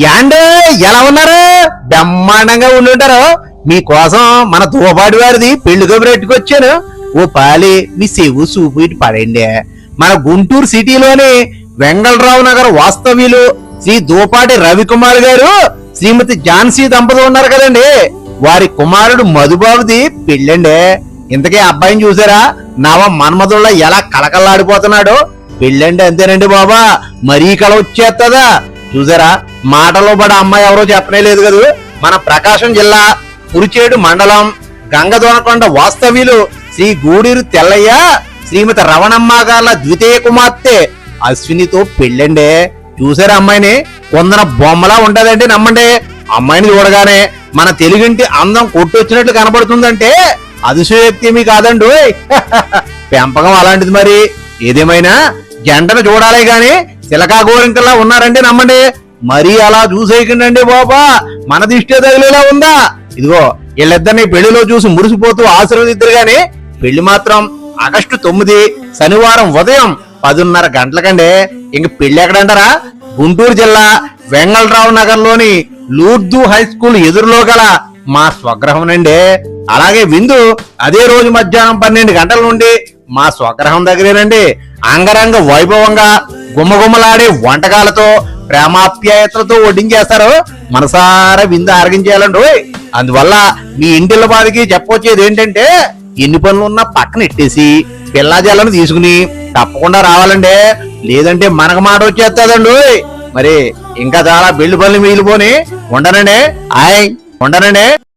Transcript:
యాండే ఎలా ఉన్నారు? బ్రహ్మాండంగా ఉండుంటారు. మీకోసం మన తోపాటి వారిది పెళ్లి కబురు ఎట్టుకొచ్చాను. ఓ పాలి మీ చెవు చూపు ఇటు పడండి. మన గుంటూరు సిటీలోని వెంగళరావు నగర్ వాస్తవ్యులు శ్రీ దోపాటి రవికుమార్ గారు శ్రీమతి ఝాన్సీ దంపతులు ఉన్నారు కదండి, వారి కుమారుడు మధుబాబుది పెళ్ళండి. ఇంతకీ అబ్బాయిని చూసారా? నవ మన్మధుల్లో ఎలా కళకళలాడిపోతున్నాడో. పెళ్ళండి అంతేనండి బాబా, మరీ కళ వచ్చేస్తుందా? చూసారా, మాటలో పడే అమ్మాయి ఎవరో చెప్పనే లేదు కదా. మన ప్రకాశం జిల్లా కురిచేడు మండలం గంగదోనకొండ వాస్తవ్యులు శ్రీ గూడూరు తెల్లయ్య శ్రీమతి రవణమ్మ గార్ల ద్వితీయ కుమార్తె అశ్వినితో పెళ్ళండి. చూసారా అమ్మాయిని? కొందన బొమ్మలా ఉంటదండి, నమ్మండి. అమ్మాయిని చూడగానే మన తెలుగింటి అందం కొట్టొచ్చినట్లు కనబడుతుందంటే అతిశయోక్తి కాదండు. పెంపకం అలాంటిది. మరి ఏదేమైనా జంటను చూడాలి గాని చిలకా గోరింకల్లా ఉన్నారండి, నమ్మండి. మరీ అలా చూసేయకండి బాబా, మన దిష్టే తగిలేలా ఉందా? ఇదిగో వీళ్ళిద్దరిని పెళ్లిలో చూసి మురిసిపోతూ ఆశీర్వదిద్దరు గాని పెళ్లి మాత్రం ఆగస్టు 9 శనివారం ఉదయం 10:30 గంటలకండి. ఇంక పెళ్లి ఎక్కడంటారా? గుంటూరు జిల్లా వెంగళరావు నగర్ లోని లూర్దు హై స్కూల్ ఎదురులో గల మా స్వగ్రహం నండి. అలాగే విందు అదే రోజు మధ్యాహ్నం 12 గంటల నుండి మా స్వగ్రహం దగ్గరేనండి. అంగరంగ వైభవంగా గుమ్మగుమ్మలాడే వంటకాలతో ప్రేమాప్యాయతలతో వడ్డించేస్తారు. మనసారా విందు ఆరగించేయాలండి. అందువల్ల మీ ఇంటిల బాధికి చెప్పొచ్చేది ఏంటంటే, ఎన్ని పనులున్నా పక్కన ఎట్టేసి పిల్లాజాలను తీసుకుని తప్పకుండా రావాలండి. లేదంటే మనకు మాట వచ్చేస్తుందండి. మరి ఇంకా చాలా పెళ్లి పనులు మిగిలిపోని ఉండనండి. ఉండనండి.